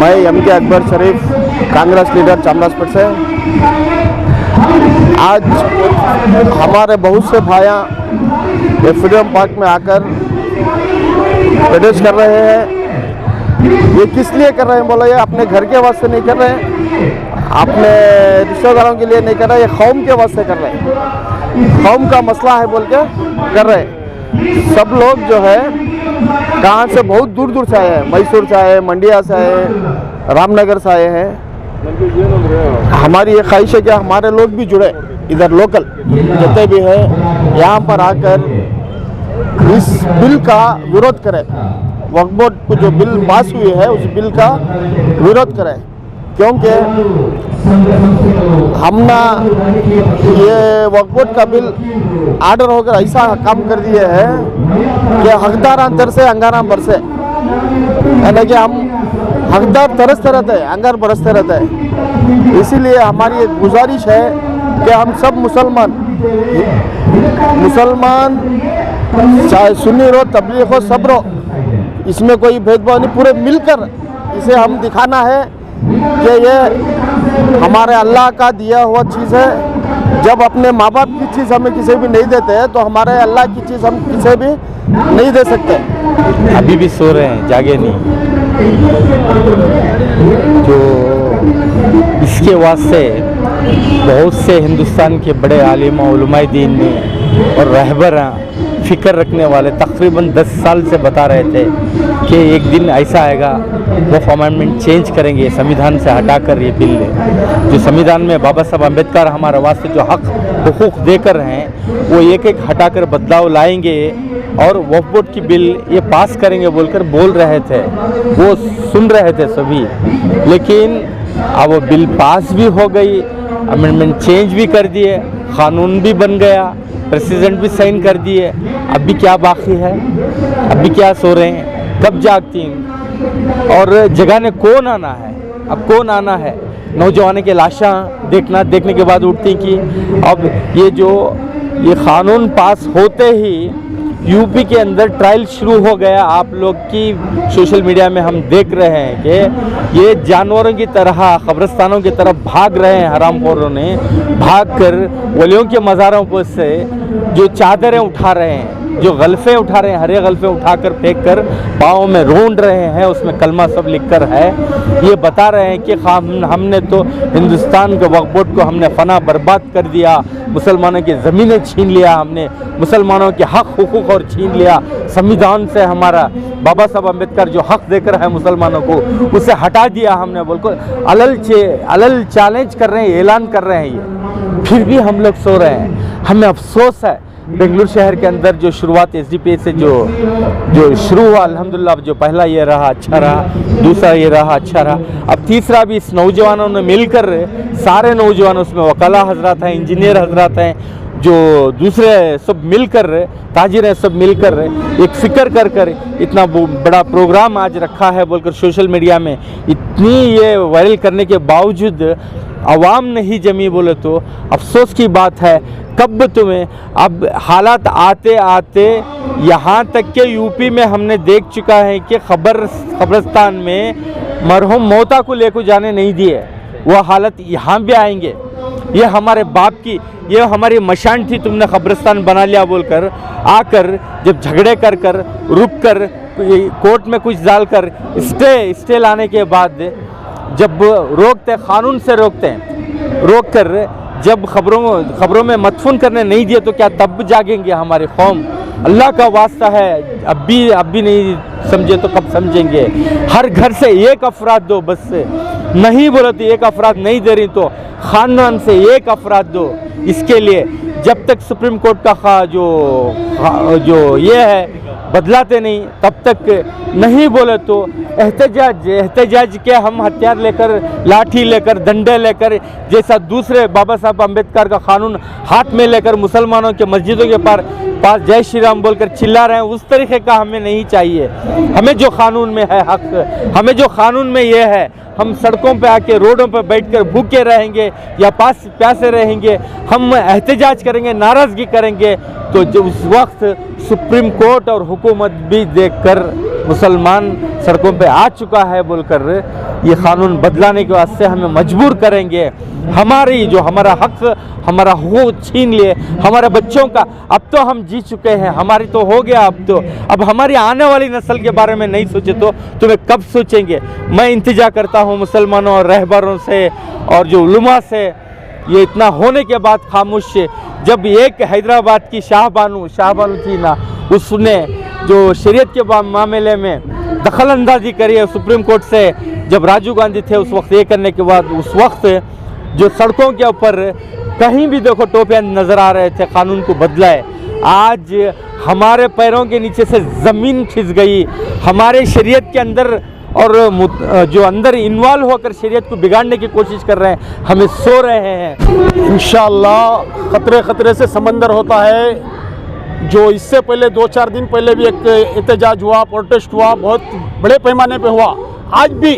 मैं MK अकबर शरीफ Congress leader Chamrajpet से। आज हमारे बहुत से भाइयाँ ये फ्रीडम पार्क में आकर प्रोटेस्ट कर रहे हैं। ये किस लिए कर रहे हैं बोला, ये अपने घर के वास्ते नहीं कर रहे हैं, अपने रिश्तेदारों के लिए नहीं कर रहे, ये कौम के वास्ते कर रहे हैं। कौम का मसला है बोल के कर रहे हैं। सब लोग जो है कहाँ से बहुत दूर दूर से आए हैं, मैसूर से आए हैं, मंडिया से आए हैं, रामनगर से आए हैं। हमारी ये ख्वाहिश है कि हमारे लोग भी जुड़े, इधर लोकल जितने भी हैं यहाँ पर आकर इस बिल का विरोध करें। वक्फ बोर्ड को जो बिल पास हुई है उस बिल का विरोध करें, क्योंकि हमने ये वक्फ बोर्ड का बिल आर्डर होकर ऐसा काम कर दिए है कि हकदार अंतर से अंगारा बरसे, यानी कि हम हकदार तरसते रहते हैं, अंगार बरसते रहते हैं। इसीलिए हमारी एक गुजारिश है कि हम सब मुसलमान चाहे सुन्नी हो, तबलीग हो, सब रो, इसमें कोई भेदभाव नहीं, पूरे मिलकर इसे हम दिखाना है कि ये हमारे अल्लाह का दिया हुआ चीज़ है। जब अपने माँ बाप की चीज़ हमें किसी भी नहीं देते हैं तो हमारे अल्लाह की चीज़ हम किसी भी नहीं दे सकते। अभी भी सो रहे हैं, जागे नहीं। जो इसके वास्ते बहुत से हिंदुस्तान के बड़े आलिम उलमाए दीन ने और रहबर फ़िक्र रखने वाले तकरीबन 10 साल से बता रहे थे कि एक दिन ऐसा आएगा वो अमेंडमेंट चेंज करेंगे, संविधान से हटाकर ये बिल जो संविधान में बाबा साहब अम्बेडकर हमारे वास्ते जो हक हुकूक देकर हैं वो एक एक हटाकर बदलाव लाएंगे और वक्फ बोर्ड की बिल ये पास करेंगे बोलकर बोल रहे थे, वो सुन रहे थे सभी। लेकिन अब वो बिल पास भी हो गई, अमेंडमेंट चेंज भी कर दिए, कानून भी बन गया, प्रेसिडेंट भी साइन कर दिए। अभी क्या बाकी है, अभी क्या सो रहे हैं, कब जागती हैं? और जगाने कौन आना है, अब कौन आना है? नौजवानों के लाशा देखने के बाद उठती कि अब ये कानून पास होते ही यूपी के अंदर ट्रायल शुरू हो गया। आप लोग की सोशल मीडिया में हम देख रहे हैं कि ये जानवरों की तरह कब्रिस्तानों की तरफ भाग रहे हैं। हरामखोरों ने भागकर वलियों के मज़ारों पर से जो चादरें उठा रहे हैं, जो गल्फ़े उठा रहे हैं, हरे गल्फ़े उठाकर फेंक कर पाँव में रोंद रहे हैं, उसमें कलमा सब लिखकर है। ये बता रहे हैं कि हमने तो हिंदुस्तान के वक्फ बोर्ड को हमने फना बर्बाद कर दिया, मुसलमानों की ज़मीनें छीन लिया, हमने मुसलमानों के हक हुकूक और छीन लिया। संविधान से हमारा बाबा साहब अम्बेडकर जो हक देकर है मुसलमानों को, उसे हटा दिया हमने बोलकर अलल चैलेंज कर रहे हैं, ऐलान कर रहे हैं। ये फिर भी हम लोग सो रहे हैं। हमें अफसोस है बेंगलुरु शहर के अंदर जो शुरुआत SDPI से जो शुरू हुआ, अल्हम्दुलिल्लाह जो पहला ये रहा अच्छा रहा, दूसरा ये रहा अच्छा रहा, अब तीसरा भी इस नौजवानों ने मिलकर, सारे नौजवान उसमें वकाला हजरात हैं, इंजीनियर हजरात हैं, जो दूसरे सब मिलकर ताजिर हैं, सब मिलकर एक फ़िक्र कर इतना बड़ा प्रोग्राम आज रखा है बोलकर सोशल मीडिया में इतनी ये वायरल करने के बावजूद आवाम नहीं जमी बोले तो अफसोस की बात है। कब तुम्हें अब हालात आते आते यहाँ तक के यूपी में हमने देख चुका है कि कब्रिस्तान में मरहूम मौता को लेकर जाने नहीं दिए, वह हालत यहाँ भी आएंगे। ये हमारे बाप की, ये हमारी मशान थी, तुमने कब्रिस्तान बना लिया बोलकर आकर जब झगड़े कर रुक कर कोर्ट में कुछ डालकर स्टे लाने के बाद जब रोकते, कानून से रोक कर जब खबरों में मदफून करने नहीं दिए तो क्या तब जागेंगे हमारी कौम? अल्लाह का वास्ता है, अब भी नहीं समझे तो कब समझेंगे? हर घर से एक अफराद दो, बस से नहीं बोले तो एक अफराद नहीं दे रही तो खानदान से एक अफराद दो। इसके लिए जब तक सुप्रीम कोर्ट का जो ये है बदलाते नहीं तब तक नहीं बोले तो एहतजाज के हम हथियार लेकर, लाठी लेकर, डंडे लेकर, जैसा दूसरे बाबा साहब अम्बेडकर का कानून हाथ में लेकर मुसलमानों के मस्जिदों के पास जय श्री राम बोलकर चिल्ला रहे हैं, उस तरीके का हमें नहीं चाहिए। हमें जो कानून में है हक, हमें जो कानून में ये है, हम सड़कों पे आके रोडों पे बैठकर भूखे रहेंगे या प्यासे रहेंगे, हम एहतजाज करेंगे, नाराज़गी करेंगे तो जो उस वक्त सुप्रीम कोर्ट और हुकूमत भी देखकर मुसलमान सड़कों पे आ चुका है बोलकर ये कानून बदलाने के वास्ते हमें मजबूर करेंगे। हमारा हक, हमारा हुकूक छीन लिए हमारे बच्चों का। अब तो हम जी चुके हैं, हमारी तो हो गया। अब हमारी आने वाली नस्ल के बारे में नहीं सोचे तो तुम्हें कब सोचेंगे। मैं इंतजार करता हूँ मुसलमानों और रहबरों से और जो उलमा से। ये इतना होने के बाद खामोश है। जब एक हैदराबाद की शाहबानू थी ना, उसने जो शरीयत के मामले में दखल अंदाजी करी है सुप्रीम कोर्ट से, जब राजीव गांधी थे उस वक्त, ये करने के बाद उस वक्त जो सड़कों के ऊपर कहीं भी देखो टोपियाँ नज़र आ रहे थे, कानून को बदला है। आज हमारे पैरों के नीचे से ज़मीन खिंच गई। हमारे शरीयत के अंदर और जो अंदर इन्वॉल्व होकर शरीयत को बिगाड़ने की कोशिश कर रहे हैं, हमें सो रहे हैं। इंशाअल्लाह खतरे खतरे से समंदर होता है। जो इससे पहले 2-4 दिन पहले भी एक एहतजाज हुआ, प्रोटेस्ट हुआ, बहुत बड़े पैमाने पे हुआ। आज भी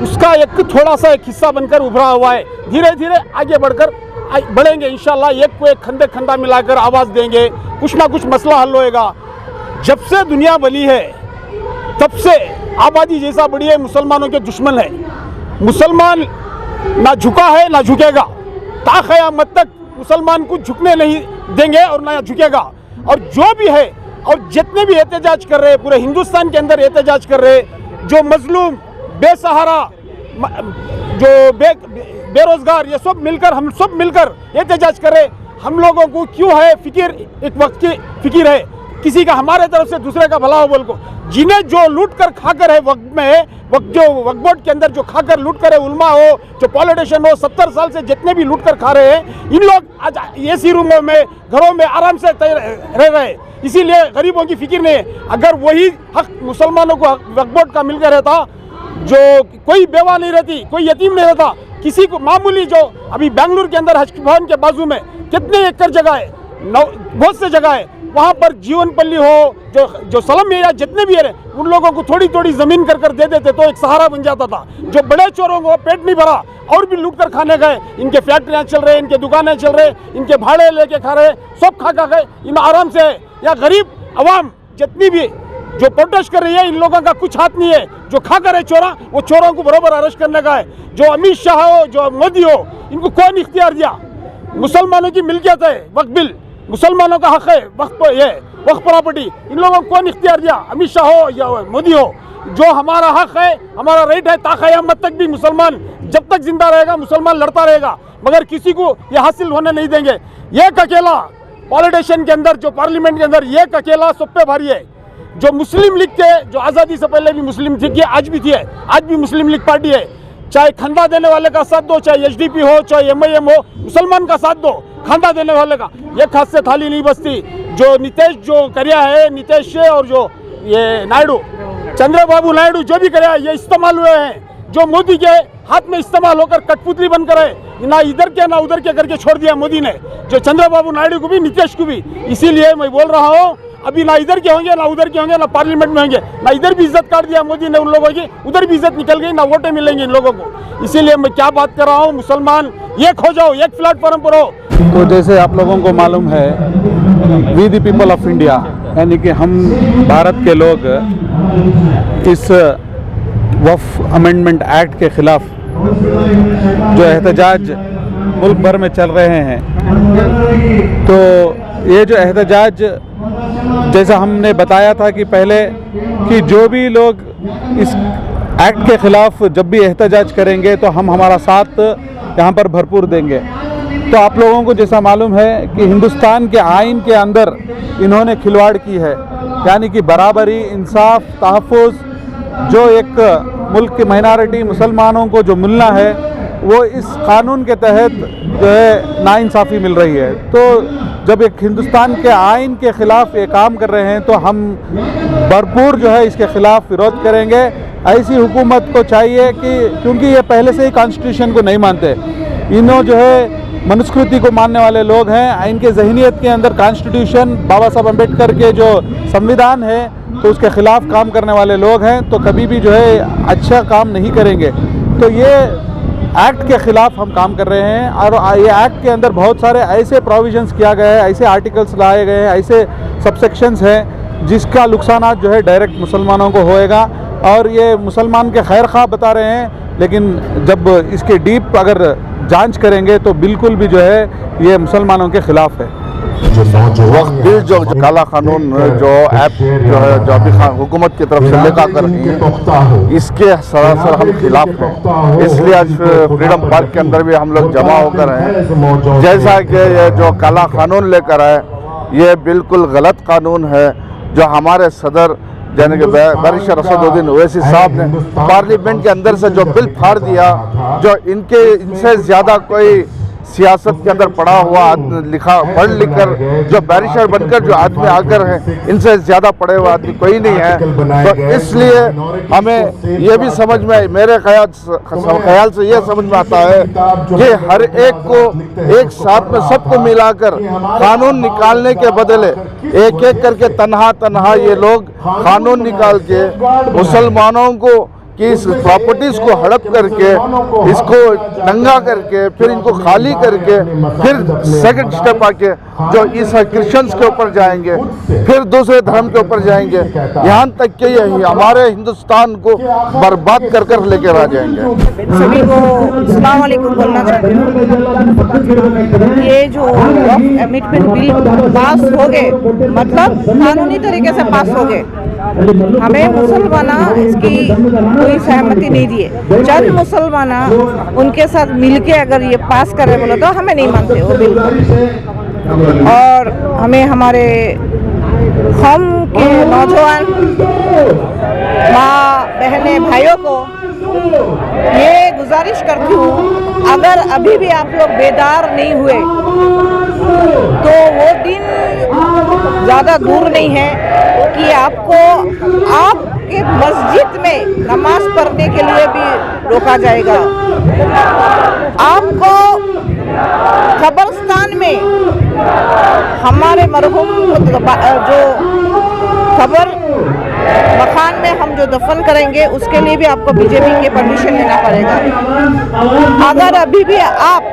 उसका एक थोड़ा सा एक हिस्सा बनकर उभरा हुआ है। धीरे धीरे आगे बढ़ेंगे इंशाअल्लाह। एक को एक खंडे खंडा मिलाकर आवाज़ देंगे, कुछ ना कुछ मसला हल होएगा। जब से दुनिया बनी है तब से आबादी जैसा बड़ी है, मुसलमानों के दुश्मन है। मुसलमान ना झुका है ना झुकेगा। ता क़यामत तक मुसलमान को झुकने नहीं देंगे और ना झुकेगा। और जो भी है और जितने भी एहतजाज कर रहे हैं, पूरे हिंदुस्तान के अंदर एहतजाज कर रहे हैं, जो मजलूम, बेसहारा, जो बेरोजगार, ये सब मिलकर, हम सब मिलकर एहतजाज कर रहे। हम लोगों को क्यों है फिक्र, एक वक्त की फिक्र है किसी का हमारे तरफ से दूसरे का भला हो बोल को। जिन्हें जो लूट कर खाकर है वक्त में, जो वक्फ बोर्ड के अंदर जो खाकर लूट कर है, उलमा हो, जो पॉलिटिशियन हो, 70 साल से जितने भी लूट कर खा रहे हैं, इन लोग आज एसी रूमों में, घरों में आराम से रह रहे हैं। इसीलिए गरीबों की फिक्र नहीं है। अगर वही हक मुसलमानों को वक्फ बोर्ड का मिलकर रहता, जो कोई बेवा नहीं रहती, कोई यतीम नहीं रहता, किसी को मामूली, जो अभी बेंगलुरु के अंदर हज भवन के बाजू में कितने एकड़ जगह है, बहुत से जगह है, वहाँ पर जीवन पल्ली हो, जो सलम एरिया जितने भी है, उन लोगों को थोड़ी थोड़ी ज़मीन कर दे देते तो एक सहारा बन जाता था। जो बड़े चोरों को पेट नहीं भरा और भी लूट कर खाने गए, इनके फैक्ट्रियाँ चल रहे, इनके दुकानें चल रहे, इनके भाड़े लेके खा रहे, सब खा गए, इन आराम से। या गरीब अवाम जितनी भी जो प्रोटेस्ट कर रही है, इन लोगों का कुछ हाथ नहीं है। जो खा कर है चोरा, वो चोरों को बराबर अरेस्ट करने का है। जो अमित शाह हो, जो मोदी हो, इनको कौन इख्तियार दिया? मुसलमानों की मिल्कियत है वक्फ बिल, मुसलमानों का हक है वक्फ प्रॉपर्टी, इन लोगों को कौन इख्तियार दिया? अमित शाह हो या मोदी हो। जो हमारा हक है, हमारा राइट है, ता क़यामत तक भी मुसलमान जब तक जिंदा रहेगा, मुसलमान लड़ता रहेगा, मगर किसी को ये हासिल होने नहीं देंगे। एक अकेला पॉलिटिशियन के अंदर, जो पार्लियामेंट के अंदर, एक अकेला सब पे भारी है। जो मुस्लिम लीग के, जो आज़ादी से पहले भी मुस्लिम थी, आज भी थी, आज भी मुस्लिम लीग पार्टी है। चाहे खंदा देने वाले का साथ दो, चाहे एचडीपी हो, चाहे एमआईएम हो, मुसलमान का साथ दो, खंदा देने वाले का। एक हाथ से थाली नहीं बसती। जो नीतीश जो करिया है, नीतीश और जो ये नायडू, चंद्रबाबू नायडू जो भी करिया, ये इस्तेमाल हुए हैं। जो मोदी के हाथ में इस्तेमाल होकर कठपुतली बनकर है, ना इधर के ना उधर के करके छोड़ दिया मोदी ने, जो चंद्रबाबू नायडू को भी, नीतीश को भी। इसीलिए मैं बोल रहा हूँ, अभी ना इधर के होंगे ना उधर के होंगे, ना पार्लियामेंट में होंगे, ना इधर भी इज्जत काट दिया मोदी ने उन लोगों की, उधर भी इज्जत निकल गई, ना वोटें मिलेंगी इन लोगों को। इसीलिए मैं क्या बात कर रहा हूँ, मुसलमान एक हो जाओ, एक प्लेटफॉर्म पर हो। तो जैसे आप लोगों को मालूम है, we the people of India, यानी कि हम भारत के लोग इस वक्फ अमेंडमेंट एक्ट के ख़िलाफ़ जो एहतजाज मुल्क भर में चल रहे हैं, तो ये जो एहतजाज, जैसा हमने बताया था कि पहले, कि जो भी लोग इस एक्ट के ख़िलाफ़ जब भी एहतजाज करेंगे तो हम हमारा साथ यहाँ पर भरपूर देंगे। तो आप लोगों को जैसा मालूम है कि हिंदुस्तान के आइन के अंदर इन्होंने खिलवाड़ की है, यानी कि बराबरी, इंसाफ, तहफ़्फ़ुज़, जो एक मुल्क की माइनॉरिटी मुसलमानों को जो मिलना है, वो इस कानून के तहत जो है नाइंसाफ़ी मिल रही है। तो जब एक हिंदुस्तान के आइन के ख़िलाफ़ ये काम कर रहे हैं, तो हम भरपूर जो है इसके ख़िलाफ़ विरोध करेंगे। ऐसी हुकूमत को चाहिए कि, क्योंकि ये पहले से ही कॉन्स्टिट्यूशन को नहीं मानते, इन्हों जो है मनुस्मृति को मानने वाले लोग हैं। इनके जहनीत के अंदर कॉन्स्टिट्यूशन, बाबा साहब अम्बेडकर के जो संविधान है, तो उसके ख़िलाफ़ काम करने वाले लोग हैं, तो कभी भी जो है अच्छा काम नहीं करेंगे। तो ये एक्ट के ख़िलाफ़ हम काम कर रहे हैं, और ये एक्ट के अंदर बहुत सारे ऐसे प्रोविजंस किया गया है, ऐसे आर्टिकल्स लाए गए हैं, ऐसे सबसेक्शंस हैं जिसका नुकसान जो है डायरेक्ट मुसलमानों को होएगा। और ये मुसलमान के खैर ख्वाह बता रहे हैं लेकिन जब इसके डीप अगर जांच करेंगे तो बिल्कुल भी जो है ये मुसलमानों के खिलाफ है। वक्त भी जो काला कानून जो ऐप जो है जो अभी हुकूमत की तरफ से लेकर कर रही है, इसके सरासर हम खिलाफ हैं। इसलिए आज फ्रीडम पार्क के अंदर भी हम लोग जमा होकर हैं। जैसा कि ये जो काला कानून लेकर आए, ये बिल्कुल गलत कानून है। जो हमारे सदर यानी कि बैरिस्टर असदुद्दीन ओवैसी साहब ने पार्लियामेंट के अंदर से जो बिल फाड़ दिया, जो इनसे ज़्यादा कोई सियासत के अंदर पढ़ा हुआ पढ़ लिख कर जो बैरिस्टर बनकर जो आदमी आकर हैं, इनसे ज़्यादा पढ़े हुए आदमी कोई नहीं है। तो इसलिए हमें ये भी समझ में, मेरे ख्याल से ये समझ में आता है कि हर एक को एक साथ में सबको मिलाकर कानून निकालने के बदले एक एक करके तन्हा ये लोग कानून निकाल के मुसलमानों को कि इस प्रॉपर्टीज को हड़प करके, इसको नंगा करके, फिर इनको खाली करके, फिर सेकंड स्टेप आके जो ईसा क्रिश्चियंस के ऊपर जाएंगे, फिर दूसरे धर्म के ऊपर जाएंगे, यहाँ तक कि ये हमारे हिंदुस्तान को बर्बाद कर कर लेकर आ जाएंगे। सभी को अस्सलाम वालेकुम बोलना चाहती हूँ। ये जो अमेंडमेंट बिल पास हो गए, मतलब कानूनी तरीके से पास हो गए, हमें मुसलमाना इसकी कोई सहमति नहीं दिए। चंद मुसलमाना उनके साथ मिलके अगर ये पास करे बोले तो हमें नहीं मानते वो बिल्कुल। और हमें हमारे हम के नौजवान माँ बहने भाइयों को ये गुजारिश करती हूँ, अगर अभी भी आप लोग बेदार नहीं हुए तो वो दिन ज़्यादा दूर नहीं है कि आपको आपके मस्जिद में नमाज पढ़ने के लिए भी रोका जाएगा। आपको कब्रिस्तान में हमारे मरहूम जो कब्र मकान में हम जो दफन करेंगे उसके लिए भी आपको बीजेपी के परमिशन लेना पड़ेगा। अगर अभी भी आप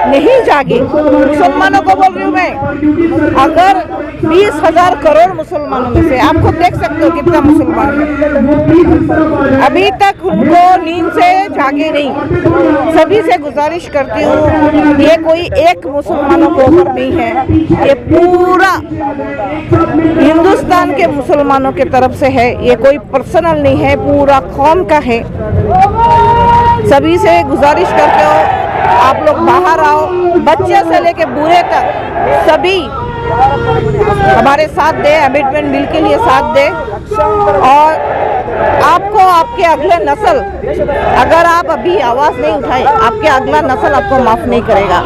नहीं जागे, मुसलमानों को बोल रही हूँ मैं, अगर 20,000 करोड़ मुसलमानों में से आपको देख सकते हो कितना मुसलमान है, अभी तक उनको नींद से जागे नहीं। सभी से गुजारिश करती हूँ, ये कोई एक मुसलमानों को ऊपर नहीं है, ये पूरा हिंदुस्तान के मुसलमानों के तरफ से है। ये कोई पर्सनल नहीं है, पूरा कौम का है। सभी से गुजारिश करते हो आप लोग बाहर आओ, बच्चे से लेके बूढ़े तक सभी हमारे साथ दे, अमेंडमेंट बिल के लिए साथ दे। और आपको आपके अगले नस्ल, अगर आप अभी आवाज़ नहीं उठाए, आपके अगला नस्ल आपको माफ़ नहीं करेगा।